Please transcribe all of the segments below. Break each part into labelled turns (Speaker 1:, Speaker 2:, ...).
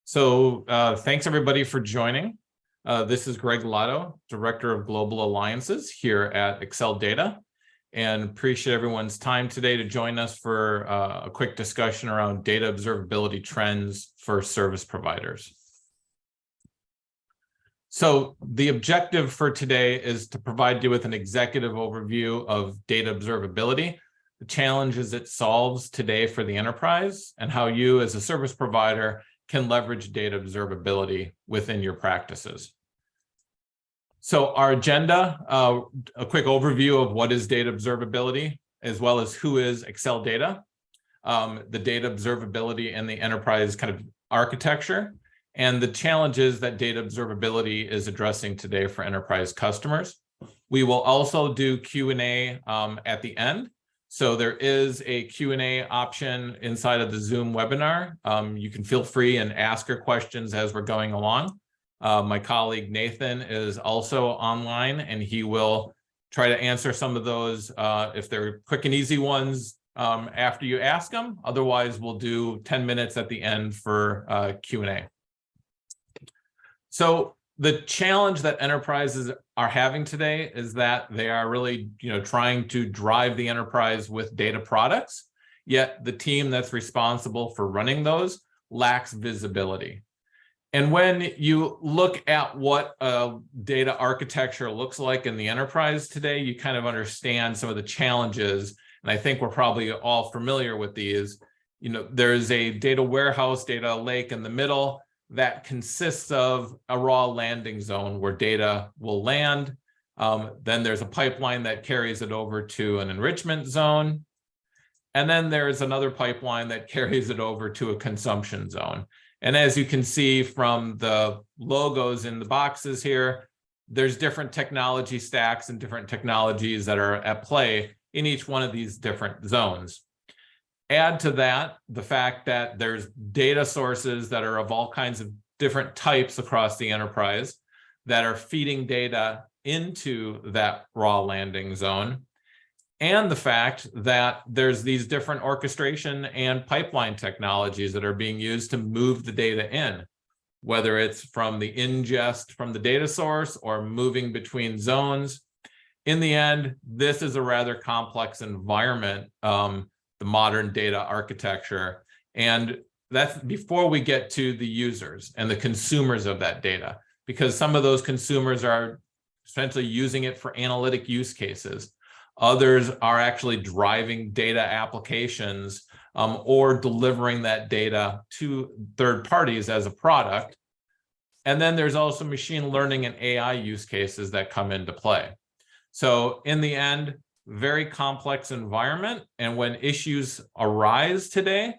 Speaker 1: Thanks everybody for joining. This is Greg Lato, Director of Global Alliances here at Excel Data, and appreciate everyone's time today to join us for a quick discussion around data observability trends for service providers. So the objective for today is to provide you with an executive overview of data observability, the challenges it solves today for the enterprise, and how you as a service provider can leverage data observability within your practices. So our agenda, a quick overview of what is data observability, as well as who is Excel Data, the data observability and the enterprise kind of architecture, and the challenges that data observability is addressing today for enterprise customers. We will also do Q&A at the end. So there is a Q&A option inside of the Zoom webinar. You can feel free and ask your questions as we're going along. My colleague Nathan is also online, and he will try to answer some of those if they're quick and easy ones after you ask them. Otherwise, we'll do 10 minutes at the end for Q&A. So the challenge that enterprises are having today is that they are really, trying to drive the enterprise with data products, yet the team that's responsible for running those lacks visibility. And when you look at what a data architecture looks like in the enterprise today, you kind of understand some of the challenges. And I think we're probably all familiar with these. There's a data warehouse, data lake in the middle that consists of a raw landing zone where data will land. Then there's a pipeline that carries it over to an enrichment zone. And then there's another pipeline that carries it over to a consumption zone. And as you can see from the logos in the boxes here, there's different technology stacks and different technologies that are at play in each one of these different zones. Add to that the fact that there's data sources that are of all kinds of different types across the enterprise that are feeding data into that raw landing zone, and the fact that there's these different orchestration and pipeline technologies that are being used to move the data in, whether it's from the ingest from the data source or moving between zones. In the end, this is a rather complex environment, the modern data architecture. And that's before we get to the users and the consumers of that data, because some of those consumers are essentially using it for analytic use cases. Others are actually driving data applications or delivering that data to third parties as a product. And then there's also machine learning and AI use cases that come into play. So in the end, very complex environment. And when issues arise today,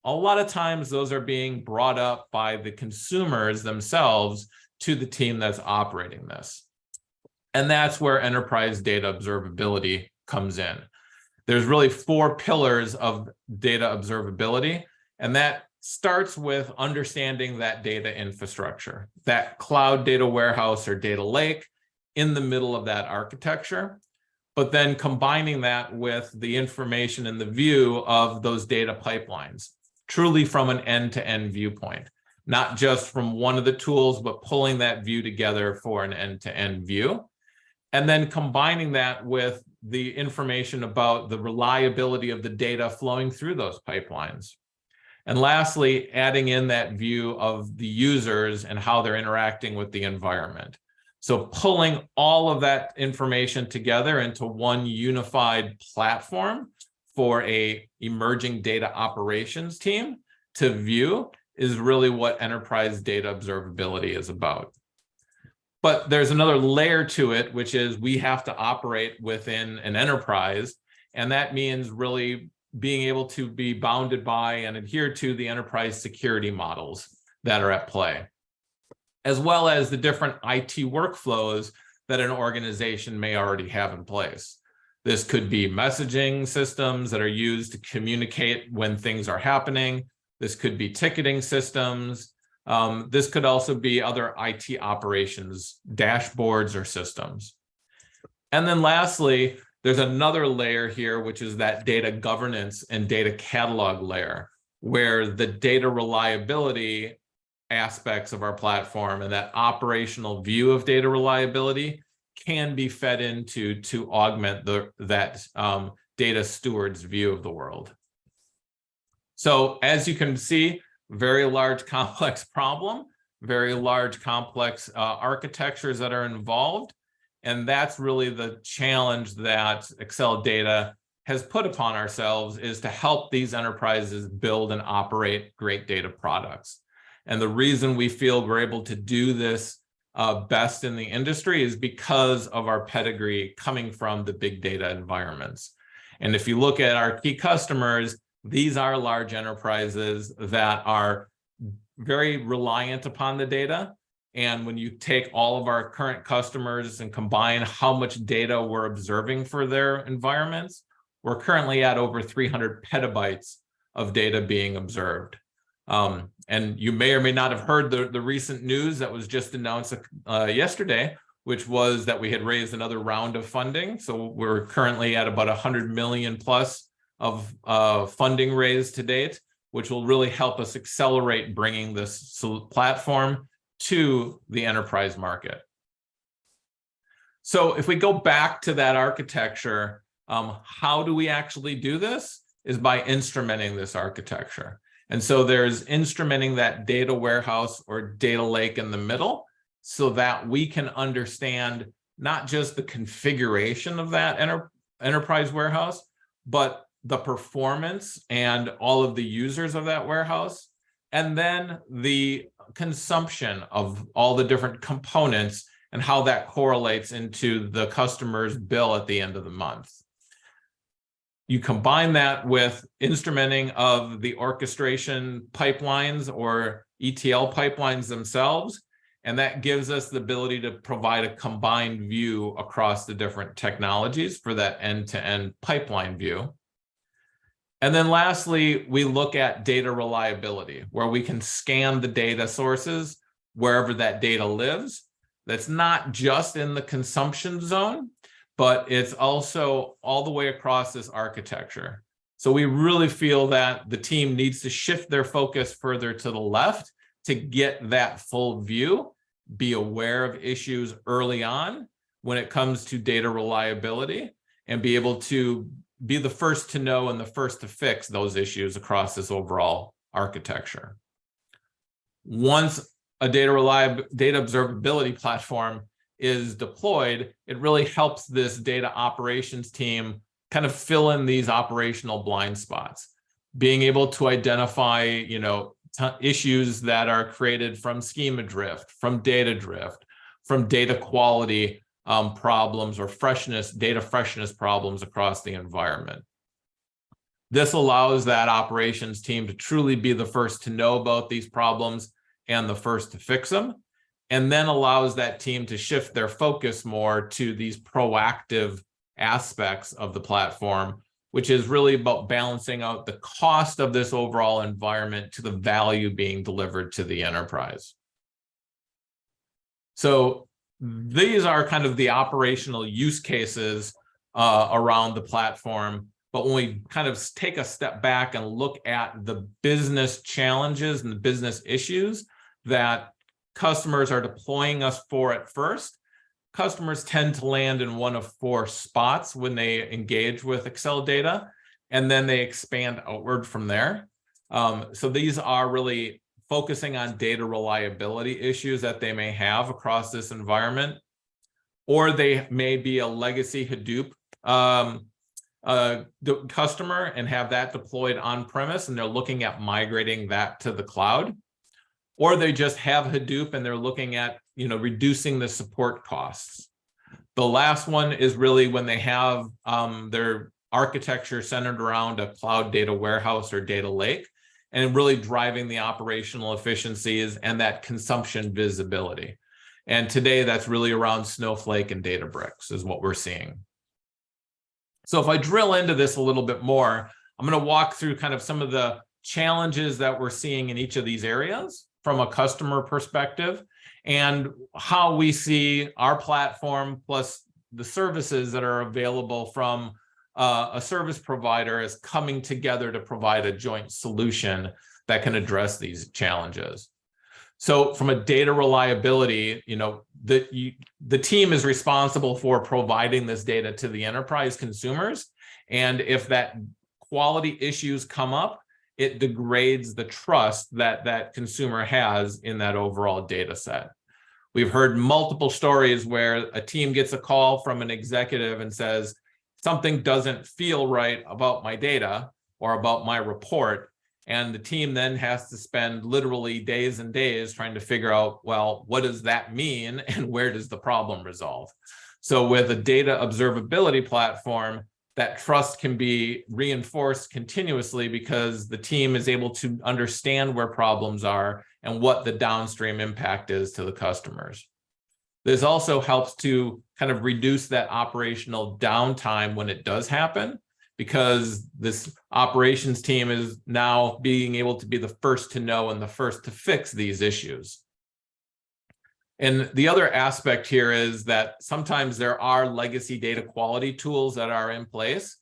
Speaker 1: a lot of times those are being brought up by the consumers themselves to the team that's operating this. And that's where enterprise data observability comes in. There's really 4 pillars of data observability, and that starts with understanding that data infrastructure, that cloud data warehouse or data lake in the middle of that architecture, but then combining that with the information and the view of those data pipelines, truly from an end-to-end viewpoint, not just from one of the tools, but pulling that view together for an end-to-end view. And then combining that with the information about the reliability of the data flowing through those pipelines. And lastly, adding in that view of the users and how they're interacting with the environment. So pulling all of that information together into one unified platform for a emerging data operations team to view is really what enterprise data observability is about. But there's another layer to it, which is we have to operate within an enterprise. And that means really being able to be bounded by and adhere to the enterprise security models that are at play, as well as the different IT workflows that an organization may already have in place. This could be messaging systems that are used to communicate when things are happening. This could be ticketing systems. This could also be other IT operations, dashboards or systems. And then lastly, there's another layer here, which is that data governance and data catalog layer, where the data reliability aspects of our platform and that operational view of data reliability can be fed into to augment that data steward's view of the world. So as you can see, very large, complex problem, very large, complex architectures that are involved. And that's really the challenge that Excel Data has put upon ourselves, is to help these enterprises build and operate great data products. And the reason we feel we're able to do this best in the industry is because of our pedigree coming from the big data environments. And if you look at our key customers, these are large enterprises that are very reliant upon the data. And when you take all of our current customers and combine how much data we're observing for their environments, we're currently at over 300 petabytes of data being observed. And you may or may not have heard the recent news that was just announced yesterday, which was that we had raised another round of funding. So we're currently at about 100 million plus of funding raised to date, which will really help us accelerate bringing this platform to the enterprise market. So if we go back to that architecture, how do we actually do this? Is by instrumenting this architecture. And so there's instrumenting that data warehouse or data lake in the middle, so that we can understand not just the configuration of that enterprise warehouse, but the performance and all of the users of that warehouse, and then the consumption of all the different components and how that correlates into the customer's bill at the end of the month. You combine that with instrumenting of the orchestration pipelines or ETL pipelines themselves, and that gives us the ability to provide a combined view across the different technologies for that end-to-end pipeline view. And then lastly, we look at data reliability, where we can scan the data sources wherever that data lives. That's not just in the consumption zone, but it's also all the way across this architecture. So we really feel that the team needs to shift their focus further to the left to get that full view, be aware of issues early on when it comes to data reliability, and be able to be the first to know and the first to fix those issues across this overall architecture. Once a data observability platform is deployed, it really helps this data operations team kind of fill in these operational blind spots, being able to identify, issues that are created from schema drift, from data drift, from data quality problems or data freshness problems across the environment. This allows that operations team to truly be the first to know about these problems and the first to fix them, and then allows that team to shift their focus more to these proactive aspects of the platform, which is really about balancing out the cost of this overall environment to the value being delivered to the enterprise. So these are kind of the operational use cases around the platform. But when we kind of take a step back and look at the business challenges and the business issues that customers are deploying us for at first, customers tend to land in one of four spots when they engage with Excel Data, and then they expand outward from there. So these are really focusing on data reliability issues that they may have across this environment, or they may be a legacy Hadoop customer and have that deployed on-premise, and they're looking at migrating that to the cloud. Or they just have Hadoop and they're looking at reducing the support costs. The last one is really when they have their architecture centered around a cloud data warehouse or data lake, and really driving the operational efficiencies and that consumption visibility. And today that's really around Snowflake and Databricks is what we're seeing. So if I drill into this a little bit more, I'm going to walk through kind of some of the challenges that we're seeing in each of these areas from a customer perspective, and how we see our platform plus the services that are available from a service provider as coming together to provide a joint solution that can address these challenges. So from a data reliability, the team is responsible for providing this data to the enterprise consumers. And if that quality issues come up, it degrades the trust that that consumer has in that overall data set. We've heard multiple stories where a team gets a call from an executive and says, something doesn't feel right about my data or about my report. And the team then has to spend literally days and days trying to figure out, well, what does that mean and where does the problem resolve? So with a data observability platform, that trust can be reinforced continuously because the team is able to understand where problems are and what the downstream impact is to the customers. This also helps to kind of reduce that operational downtime when it does happen, because this operations team is now being able to be the first to know and the first to fix these issues. And the other aspect here is that sometimes there are legacy data quality tools that are in place,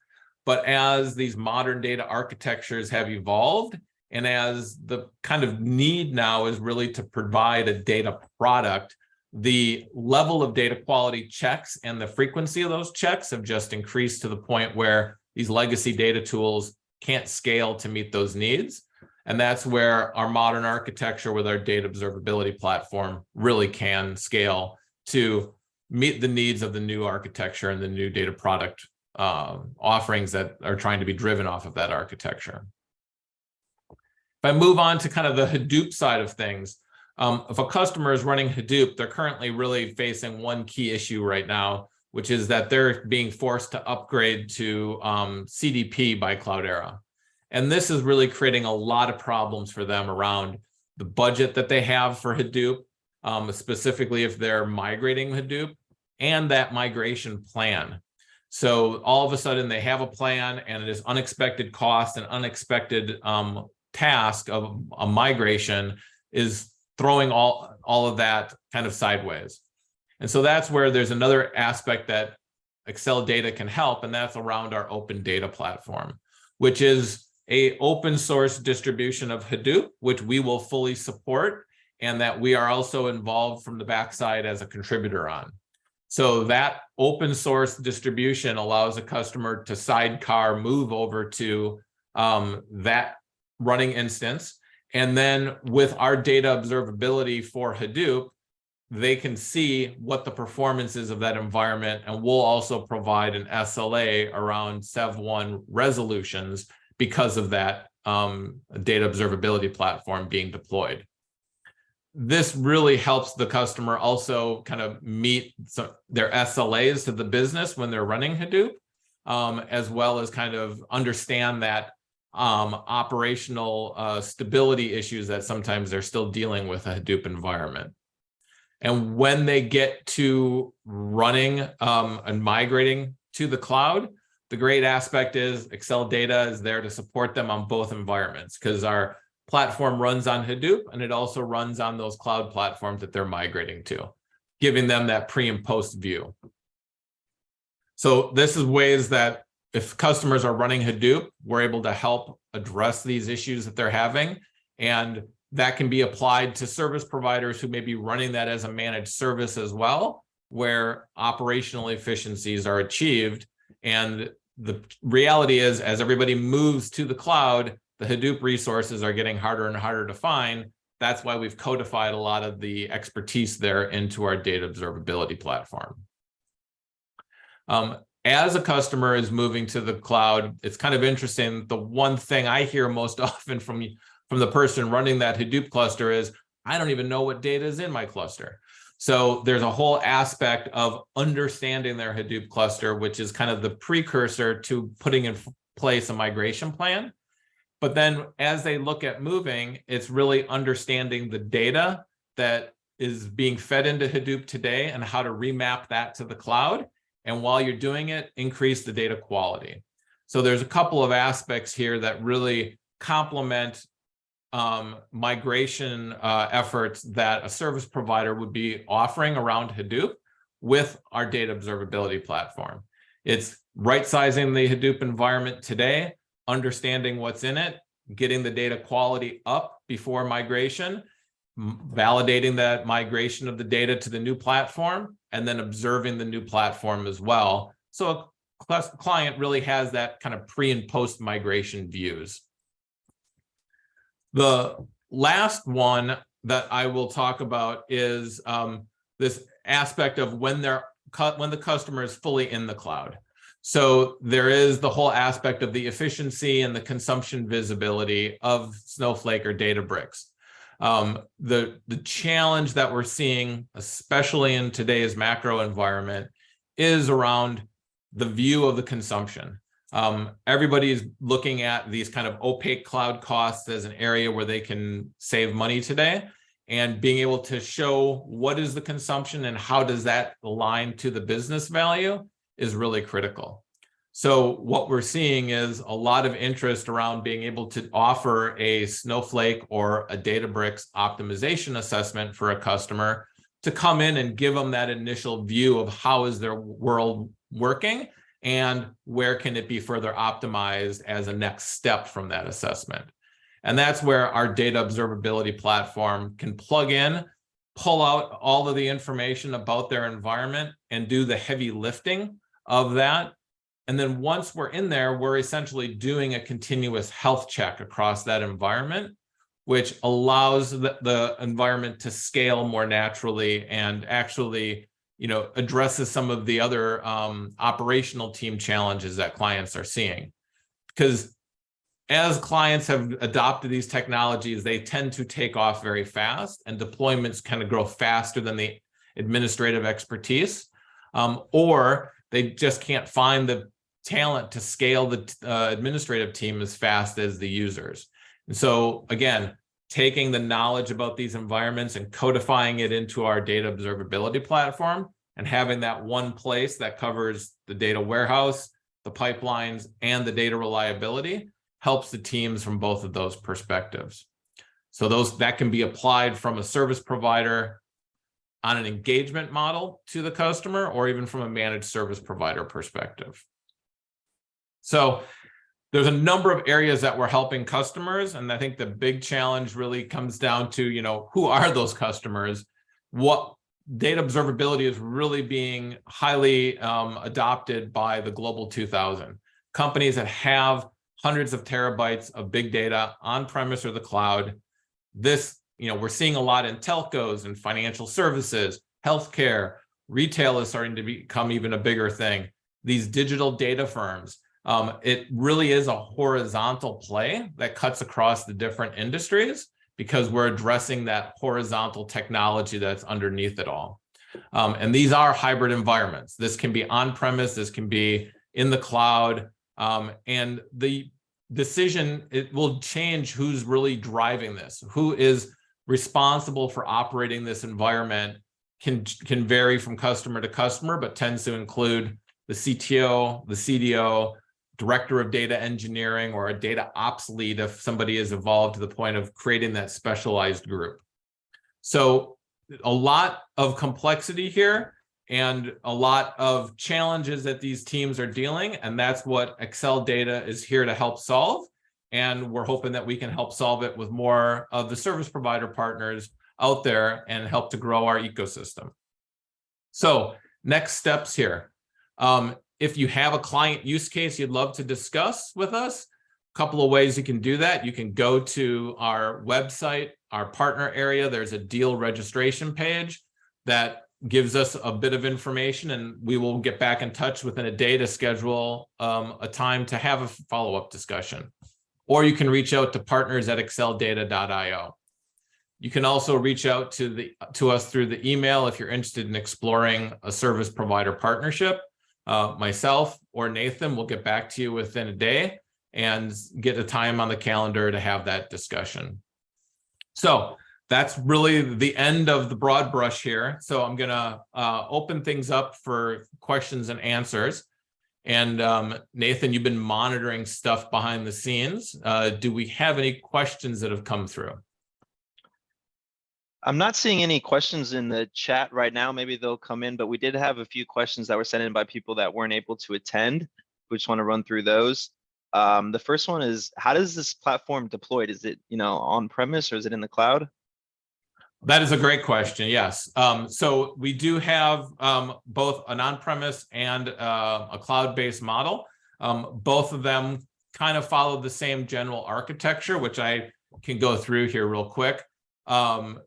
Speaker 1: but as these modern data architectures have evolved, and as the kind of need now is really to provide a data product, the level of data quality checks and the frequency of those checks have just increased to the point where these legacy data tools can't scale to meet those needs. And that's where our modern architecture with our data observability platform really can scale to meet the needs of the new architecture and the new data product offerings that are trying to be driven off of that architecture. If I move on to kind of the Hadoop side of things, if a customer is running Hadoop, they're currently really facing one key issue right now, which is that they're being forced to upgrade to CDP by Cloudera. And this is really creating a lot of problems for them around the budget that they have for Hadoop, specifically if they're migrating Hadoop, and that migration plan. So all of a sudden they have a plan and it is unexpected cost and unexpected task of a migration is throwing all of that kind of sideways. And so that's where there's another aspect that Excel Data can help, and that's around our open data platform, which is an open source distribution of Hadoop, which we will fully support, and that we are also involved from the backside as a contributor on. So that open source distribution allows a customer to sidecar move over to that running instance. And then with our data observability for Hadoop, they can see what the performance is of that environment. And we'll also provide an SLA around Sev1 resolutions because of that data observability platform being deployed. This really helps the customer also kind of meet their SLAs to the business when they're running Hadoop, as well as kind of understand that operational stability issues that sometimes they're still dealing with a Hadoop environment. And when they get to running and migrating to the cloud, the great aspect is Excel Data is there to support them on both environments, because our platform runs on Hadoop and it also runs on those cloud platforms that they're migrating to, giving them that pre and post view. So this is ways that if customers are running Hadoop, we're able to help address these issues that they're having. And that can be applied to service providers who may be running that as a managed service as well, where operational efficiencies are achieved. And the reality is, as everybody moves to the cloud, the Hadoop resources are getting harder and harder to find. That's why we've codified a lot of the expertise there into our data observability platform. As a customer is moving to the cloud, it's kind of interesting. The one thing I hear most often from the person running that Hadoop cluster is, I don't even know what data is in my cluster. So there's a whole aspect of understanding their Hadoop cluster, which is kind of the precursor to putting in place a migration plan. But then as they look at moving, it's really understanding the data that is being fed into Hadoop today and how to remap that to the cloud. And while you're doing it, increase the data quality. So there's a couple of aspects here that really complement migration efforts that a service provider would be offering around Hadoop with our data observability platform. It's right-sizing the Hadoop environment today, understanding what's in it, getting the data quality up before migration, validating that migration of the data to the new platform, and then observing the new platform as well. So a client really has that kind of pre and post migration views. The last one that I will talk about is this aspect of when the customer is fully in the cloud. So there is the whole aspect of the efficiency and the consumption visibility of Snowflake or Databricks. The challenge that we're seeing, especially in today's macro environment, is around the view of the consumption. Everybody is looking at these kind of opaque cloud costs as an area where they can save money today, and being able to show what is the consumption and how does that align to the business value is really critical. So what we're seeing is a lot of interest around being able to offer a Snowflake or a Databricks optimization assessment for a customer to come in and give them that initial view of how is their world working and where can it be further optimized as a next step from that assessment. And that's where our data observability platform can plug in, pull out all of the information about their environment and do the heavy lifting of that. And then once we're in there, we're essentially doing a continuous health check across that environment, which allows the environment to scale more naturally and actually, addresses some of the other operational team challenges that clients are seeing. Because as clients have adopted these technologies, they tend to take off very fast, and deployments kind of grow faster than the administrative expertise, or they just can't find the talent to scale the administrative team as fast as the users. And so again, taking the knowledge about these environments and codifying it into our data observability platform and having that one place that covers the data warehouse, the pipelines, and the data reliability helps the teams from both of those perspectives. So that can be applied from a service provider on an engagement model to the customer, or even from a managed service provider perspective. So there's a number of areas that we're helping customers. And I think the big challenge really comes down to, who are those customers? What data observability is really being highly adopted by the Global 2000. Companies that have hundreds of terabytes of big data on premise or the cloud. This, we're seeing a lot in telcos and financial services, healthcare, retail is starting to become even a bigger thing. These digital data firms. It really is a horizontal play that cuts across the different industries because we're addressing that horizontal technology that's underneath it all. And these are hybrid environments. This can be on-premise, this can be in the cloud, and the decision, it will change who's really driving this. Who is responsible for operating this environment can vary from customer to customer, but tends to include the CTO, the CDO, director of data engineering, or a data ops lead if somebody is evolved to the point of creating that specialized group. So a lot of complexity here and a lot of challenges that these teams are dealing, and that's what Excel Data is here to help solve. And we're hoping that we can help solve it with more of the service provider partners out there and help to grow our ecosystem. So next steps here. If you have a client use case you'd love to discuss with us, a couple of ways you can do that. You can go to our website, our partner area. There's a deal registration page that gives us a bit of information, and we will get back in touch within a day to schedule a time to have a follow-up discussion. Or you can reach out to partners@exceldata.io. You can also reach out to us through the email if you're interested in exploring a service provider partnership. Myself or Nathan will get back to you within a day and get a time on the calendar to have that discussion. So that's really the end of the broad brush here. So I'm going to open things up for questions and answers. And Nathan, you've been monitoring stuff behind the scenes. Do we have any questions that have come through?
Speaker 2: I'm not seeing any questions in the chat right now. Maybe they'll come in, but we did have a few questions that were sent in by people that weren't able to attend. We just want to run through those. The first one is, how does this platform deployed? Is it, on premise or is it in the cloud?
Speaker 1: That is a great question. Yes. So we do have both an on-premise and a cloud-based model. Both of them kind of follow the same general architecture, which I can go through here real quick.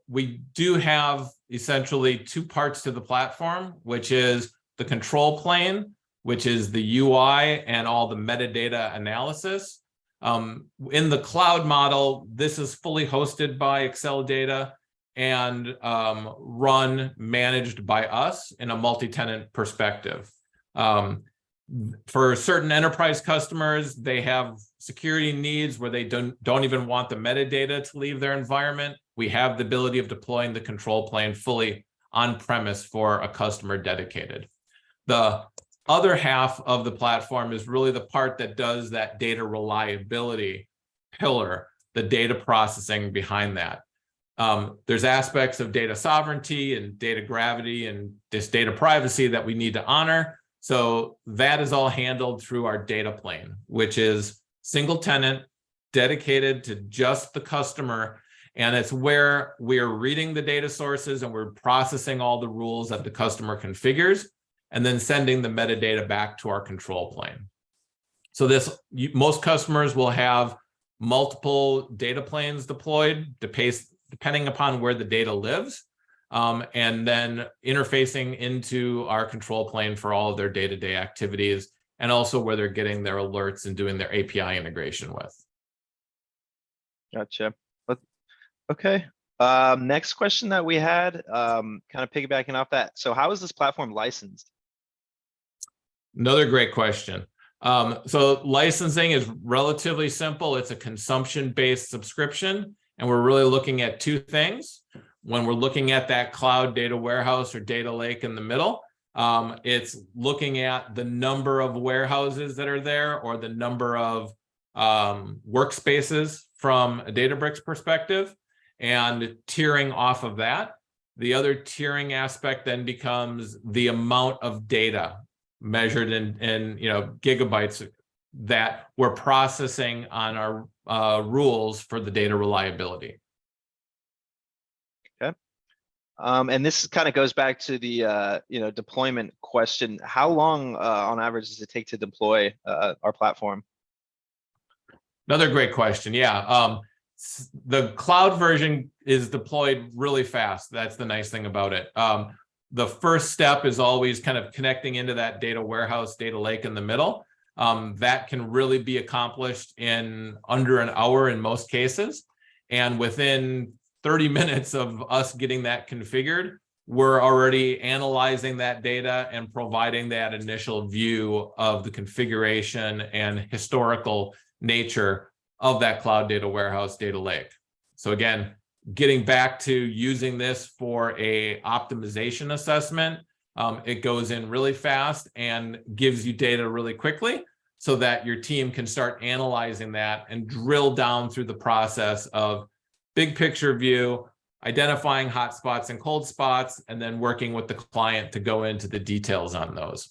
Speaker 1: We do have essentially two parts to the platform, which is the control plane, which is the UI and all the metadata analysis. In the cloud model, this is fully hosted by Excel Data and managed by us in a multi-tenant perspective. For certain enterprise customers, they have security needs where they don't even want the metadata to leave their environment. We have the ability of deploying the control plane fully on-premise for a customer dedicated. The other half of the platform is really the part that does that data reliability pillar, the data processing behind that. There's aspects of data sovereignty and data gravity and this data privacy that we need to honor. So that is all handled through our data plane, which is single tenant, dedicated to just the customer. And it's where we're reading the data sources and we're processing all the rules that the customer configures, and then sending the metadata back to our control plane. So most customers will have multiple data planes deployed depending upon where the data lives, and then interfacing into our control plane for all of their day-to-day activities, and also where they're getting their alerts and doing their API integration with.
Speaker 2: Gotcha. Okay. Next question that we had, kind of piggybacking off that. So how is this platform licensed?
Speaker 1: Another great question. So licensing is relatively simple. It's a consumption-based subscription, and we're really looking at two things. When we're looking at that cloud data warehouse or data lake in the middle, it's looking at the number of warehouses that are there or the number of workspaces from a Databricks perspective, and tiering off of that. The other tiering aspect then becomes the amount of data measured in gigabytes that we're processing on our rules for the data reliability.
Speaker 2: Okay. And this kind of goes back to the deployment question. How long on average does it take to deploy our platform?
Speaker 1: Another great question. Yeah. The cloud version is deployed really fast. That's the nice thing about it. The first step is always kind of connecting into that data warehouse, data lake in the middle. That can really be accomplished in under an hour in most cases. And within 30 minutes of us getting that configured, we're already analyzing that data and providing that initial view of the configuration and historical nature of that cloud data warehouse, data lake. So again, getting back to using this for a optimization assessment, it goes in really fast and gives you data really quickly so that your team can start analyzing that and drill down through the process of big picture view, identifying hot spots and cold spots, and then working with the client to go into the details on those.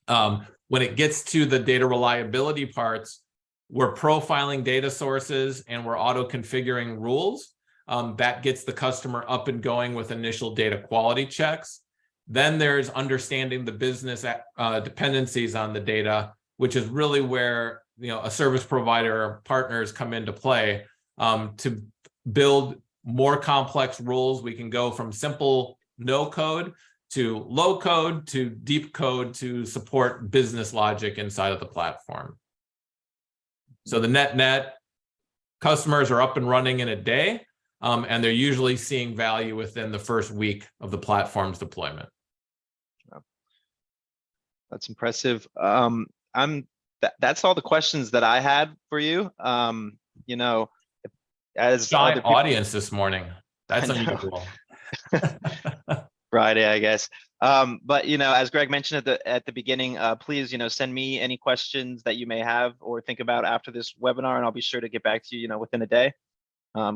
Speaker 1: When it gets to the data reliability parts, we're profiling data sources and we're auto-configuring rules. That gets the customer up and going with initial data quality checks. Then there's understanding the business dependencies on the data, which is really where a service provider partners come into play. To build more complex rules, we can go from simple no code to low code to deep code to support business logic inside of the platform. So the net customers are up and running in a day, and they're usually seeing value within the first week of the platform's deployment.
Speaker 2: That's impressive. That's all the questions that I had for you. As
Speaker 1: giant audience this morning. That's unusual.
Speaker 2: Friday, I guess. But as Greg mentioned at the beginning, please send me any questions that you may have or think about after this webinar, and I'll be sure to get back to you within a day.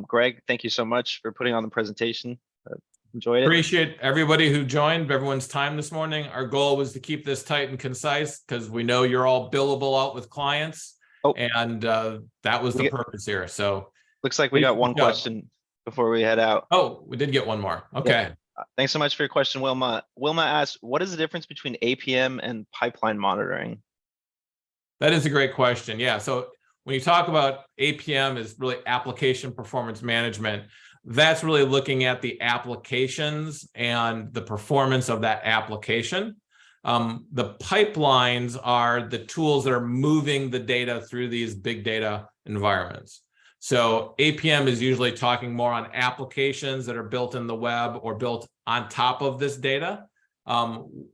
Speaker 2: Greg, thank you so much for putting on the presentation. Enjoyed it.
Speaker 1: Appreciate everybody who joined, everyone's time this morning. Our goal was to keep this tight and concise because we know you're all billable out with clients, and that was the purpose here. So
Speaker 2: looks like we got one question. before we head out?
Speaker 1: Oh, we did get one more. Okay.
Speaker 2: Thanks so much for your question, Wilma. Wilma asked, what is the difference between APM and pipeline monitoring?
Speaker 1: That is a great question. Yeah. So when you talk about APM is really application performance management, that's really looking at the applications and the performance of that application. The pipelines are the tools that are moving the data through these big data environments. So APM is usually talking more on applications that are built in the web or built on top of this data.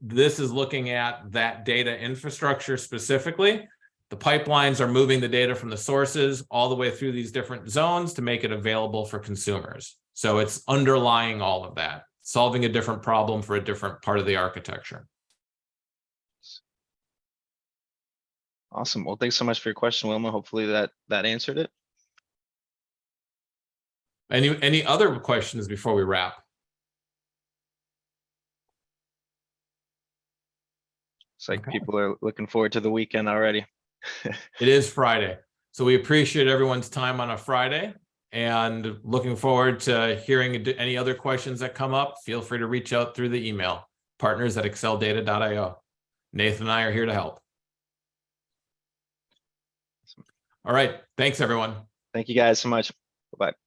Speaker 1: This is looking at that data infrastructure specifically. The pipelines are moving the data from the sources all the way through these different zones to make it available for consumers. So it's underlying all of that, solving a different problem for a different part of the architecture.
Speaker 2: Awesome. Well, thanks so much for your question, Wilma. Hopefully that answered it.
Speaker 1: Any other questions before we wrap?
Speaker 2: It's like people are looking forward to the weekend already.
Speaker 1: It is Friday. So we appreciate everyone's time on a Friday and looking forward to hearing any other questions that come up. Feel free to reach out through the email, partners@exceldata.io. Nathan and I are here to help. All right. Thanks, everyone.
Speaker 2: Thank you guys so much. Bye-bye.